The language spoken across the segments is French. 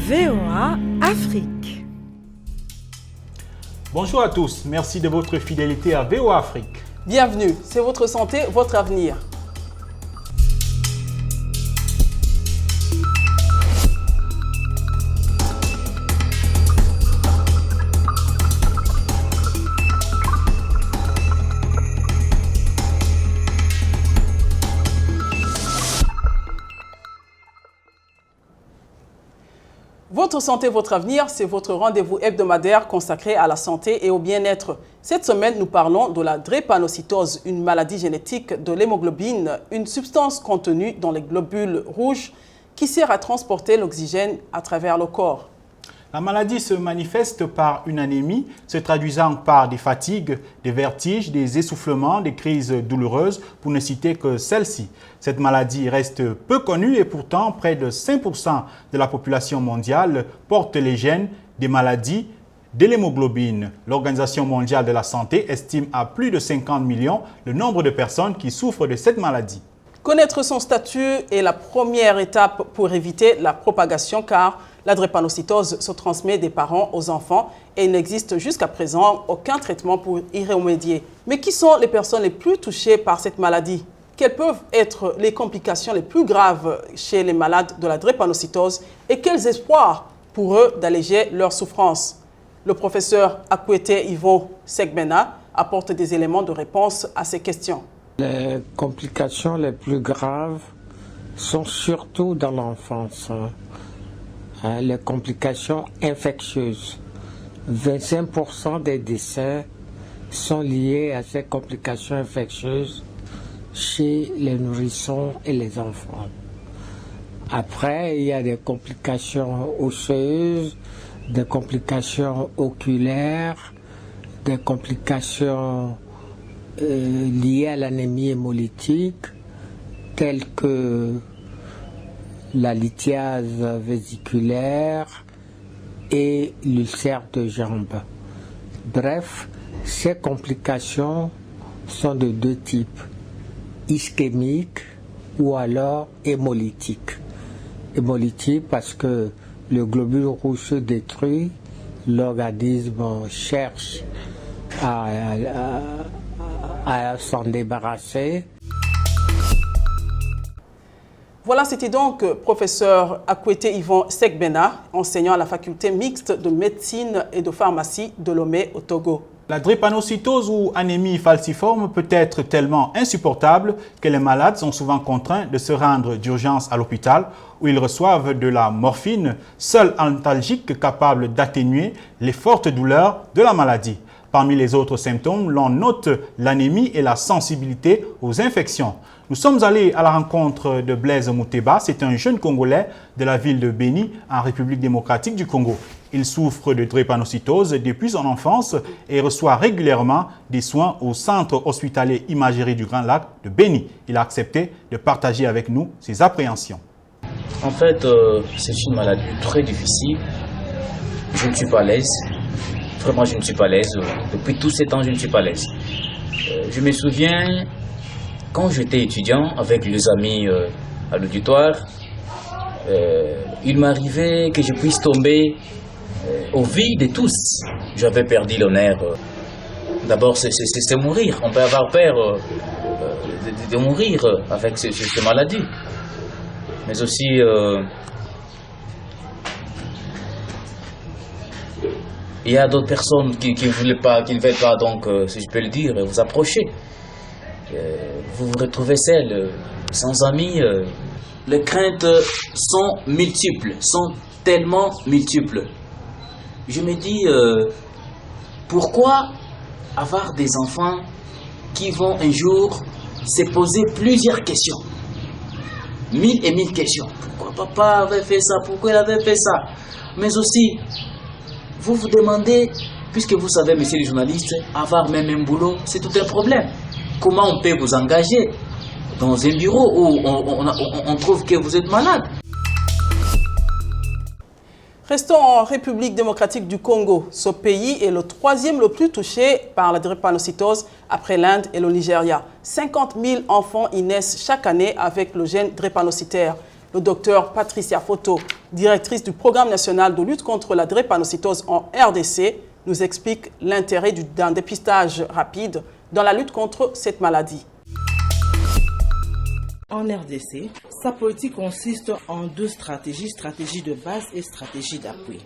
VOA Afrique. Bonjour à tous, merci de votre fidélité à VOA Afrique. Bienvenue, c'est votre santé, votre avenir. Votre santé, votre avenir, c'est votre rendez-vous hebdomadaire consacré à la santé et au bien-être. Cette semaine, nous parlons de la drépanocytose, une maladie génétique de l'hémoglobine, une substance contenue dans les globules rouges qui sert à transporter l'oxygène à travers le corps. La maladie se manifeste par une anémie, se traduisant par des fatigues, des vertiges, des essoufflements, des crises douloureuses, pour ne citer que celle-ci. Cette maladie reste peu connue et pourtant près de 5% de la population mondiale porte les gènes des maladies de l'hémoglobine. L'Organisation mondiale de la santé estime à plus de 50 millions le nombre de personnes qui souffrent de cette maladie. Connaître son statut est la première étape pour éviter la propagation car la drépanocytose se transmet des parents aux enfants et il n'existe jusqu'à présent aucun traitement pour y remédier. Mais qui sont les personnes les plus touchées par cette maladie? Quelles peuvent être les complications les plus graves chez les malades de la drépanocytose et quels espoirs pour eux d'alléger leur souffrance? Le professeur Akwete Yvon Segbena apporte des éléments de réponse à ces questions. Les complications les plus graves sont surtout dans l'enfance. Les complications infectieuses. 25% des décès sont liés à ces complications infectieuses chez les nourrissons et les enfants. Après, il y a des complications osseuses, des complications oculaires, des complications liées à l'anémie hémolytique, telles que la lithiase vésiculaire et l'ulcère de jambe. Bref, ces complications sont de deux types, ischémiques ou alors hémolytiques. Hémolytique parce que le globule rouge se détruit, l'organisme cherche à s'en débarrasser. Voilà, c'était donc professeur Akwete Yvon Segbena, enseignant à la faculté mixte de médecine et de pharmacie de Lomé au Togo. La drépanocytose ou anémie falciforme peut être tellement insupportable que les malades sont souvent contraints de se rendre d'urgence à l'hôpital où ils reçoivent de la morphine, seul antalgique capable d'atténuer les fortes douleurs de la maladie. Parmi les autres symptômes, l'on note l'anémie et la sensibilité aux infections. Nous sommes allés à la rencontre de Blaise Mouteba. C'est un jeune Congolais de la ville de Béni, en République démocratique du Congo. Il souffre de drépanocytose depuis son enfance et reçoit régulièrement des soins au centre hospitalier Imagerie du Grand Lac de Béni. Il a accepté de partager avec nous ses appréhensions. En fait, c'est une maladie très difficile. Je ne suis pas à l'aise. Vraiment, je ne suis pas à l'aise. Depuis tous ces temps, je ne suis pas à l'aise. Je me souviens, quand j'étais étudiant avec les amis à l'auditoire, il m'arrivait que je puisse tomber au vide de tous. J'avais perdu l'honneur. D'abord, c'est mourir. On peut avoir peur de mourir avec cette maladie. Mais aussi, il y a d'autres personnes qui ne veulent pas, donc, si je peux le dire, vous approcher. Vous vous retrouvez seul, sans amis. Les craintes sont multiples, sont tellement multiples. Je me dis, pourquoi avoir des enfants qui vont un jour se poser plusieurs questions, 1000 et 1000 questions. Pourquoi papa avait fait ça? Pourquoi il avait fait ça? Mais aussi, vous vous demandez, puisque vous savez, monsieur le journaliste, avoir même un boulot, c'est tout un problème. Comment on peut vous engager dans un bureau où on trouve que vous êtes malade? Restons en République démocratique du Congo. Ce pays est le troisième le plus touché par la drépanocytose après l'Inde et le Nigeria. 50 000 enfants y naissent chaque année avec le gène drépanocytaire. Le docteur Patricia Foto, directrice du programme national de lutte contre la drépanocytose en RDC, nous explique l'intérêt d'un dépistage rapide dans la lutte contre cette maladie. En RDC, sa politique consiste en deux stratégies, stratégie de base et stratégie d'appui.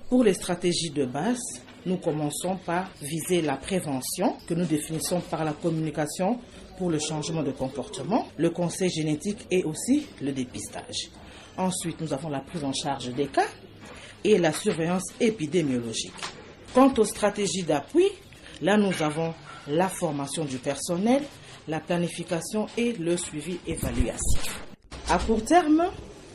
Pour les stratégies de base, nous commençons par viser la prévention que nous définissons par la communication pour le changement de comportement, le conseil génétique et aussi le dépistage. Ensuite, nous avons la prise en charge des cas et la surveillance épidémiologique. Quant aux stratégies d'appui, là nous avons la formation du personnel, la planification et le suivi évaluatif. À court terme,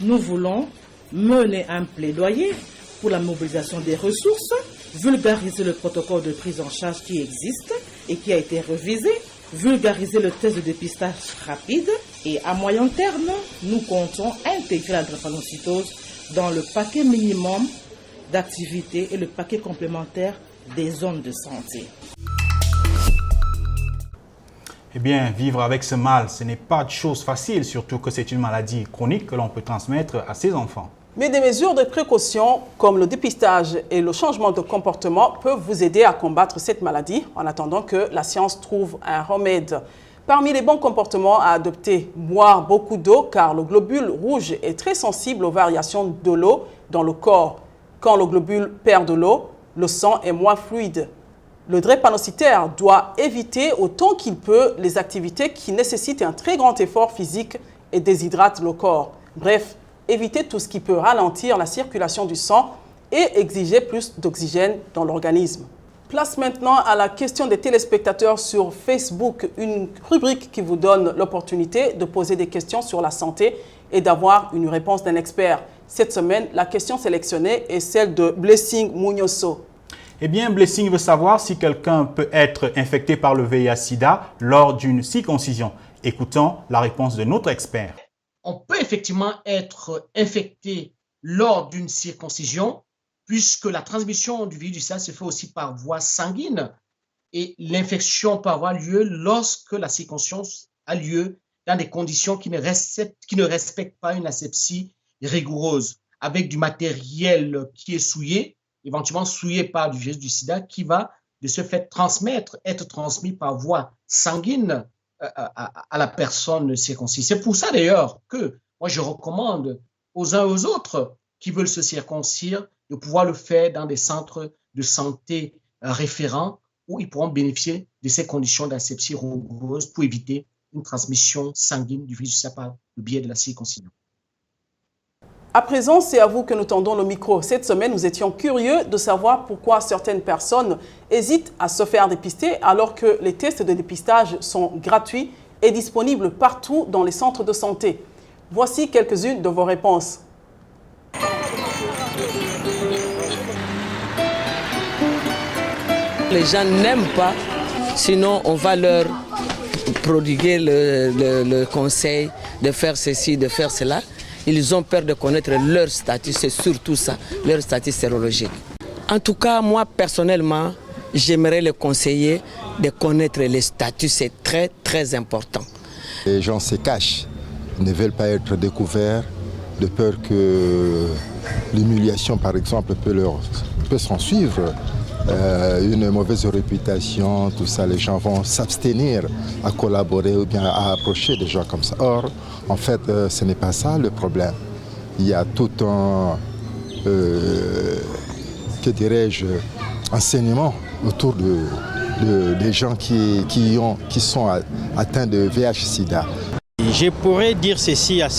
nous voulons mener un plaidoyer pour la mobilisation des ressources, vulgariser le protocole de prise en charge qui existe et qui a été révisé, vulgariser le test de dépistage rapide et à moyen terme, nous comptons intégrer la drépanocytose dans le paquet minimum d'activités et le paquet complémentaire des zones de santé. Eh bien, vivre avec ce mal, ce n'est pas de chose facile, surtout que c'est une maladie chronique que l'on peut transmettre à ses enfants. Mais des mesures de précaution comme le dépistage et le changement de comportement peuvent vous aider à combattre cette maladie en attendant que la science trouve un remède. Parmi les bons comportements à adopter, boire beaucoup d'eau car le globule rouge est très sensible aux variations de l'eau dans le corps. Quand le globule perd de l'eau, le sang est moins fluide. Le drépanocytaire doit éviter autant qu'il peut les activités qui nécessitent un très grand effort physique et déshydratent le corps. Bref, éviter tout ce qui peut ralentir la circulation du sang et exiger plus d'oxygène dans l'organisme. Place maintenant à la question des téléspectateurs sur Facebook, une rubrique qui vous donne l'opportunité de poser des questions sur la santé et d'avoir une réponse d'un expert. Cette semaine, la question sélectionnée est celle de Blessing Mounioso. Eh bien, Blessing veut savoir si quelqu'un peut être infecté par le VIH-Sida lors d'une circoncision. Écoutons la réponse de notre expert. On peut effectivement être infecté lors d'une circoncision puisque la transmission du virus du SIDA se fait aussi par voie sanguine et l'infection peut avoir lieu lorsque la circoncision a lieu dans des conditions qui ne respectent pas une asepsie rigoureuse, avec du matériel qui est souillé, éventuellement souillé par du virus du SIDA qui va de ce fait être transmis par voie sanguine à la personne circoncis. C'est pour ça d'ailleurs que moi je recommande aux uns et aux autres qui veulent se circoncire de pouvoir le faire dans des centres de santé référents où ils pourront bénéficier de ces conditions d'asepsie rigoureuse pour éviter une transmission sanguine du virus du SIDA par le biais de la circoncision. À présent, c'est à vous que nous tendons le micro. Cette semaine, nous étions curieux de savoir pourquoi certaines personnes hésitent à se faire dépister alors que les tests de dépistage sont gratuits et disponibles partout dans les centres de santé. Voici quelques-unes de vos réponses. Les gens n'aiment pas, sinon on va leur prodiguer le conseil de faire ceci, de faire cela. Ils ont peur de connaître leur statut, c'est surtout ça, leur statut sérologique. En tout cas, moi personnellement, j'aimerais les conseiller de connaître les statuts, c'est très très important. Les gens se cachent, ne veulent pas être découverts, de peur que l'humiliation par exemple peut s'en suivre. Une mauvaise réputation, tout ça, les gens vont s'abstenir à collaborer ou bien à approcher des gens comme ça. Or, en fait, ce n'est pas ça le problème. Il y a tout un, que dirais-je, enseignement autour des gens qui sont atteints de VIH-Sida. Je pourrais dire ceci à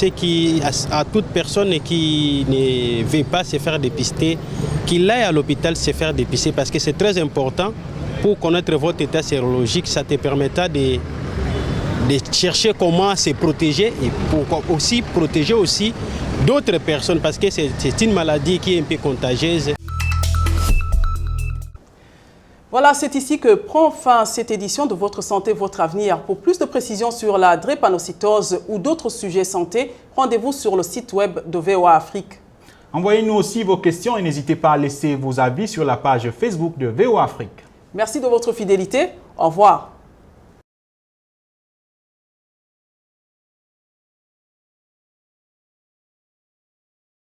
toute personne qui ne veut pas se faire dépister, qu'il aille à l'hôpital se faire dépister parce que c'est très important pour connaître votre état sérologique. Ça te permettra de chercher comment se protéger et pour aussi protéger aussi d'autres personnes parce que c'est une maladie qui est un peu contagieuse. Voilà, c'est ici que prend fin cette édition de Votre Santé, Votre Avenir. Pour plus de précisions sur la drépanocytose ou d'autres sujets santé, rendez-vous sur le site web de VOA Afrique. Envoyez-nous aussi vos questions et n'hésitez pas à laisser vos avis sur la page Facebook de VOA Afrique. Merci de votre fidélité. Au revoir.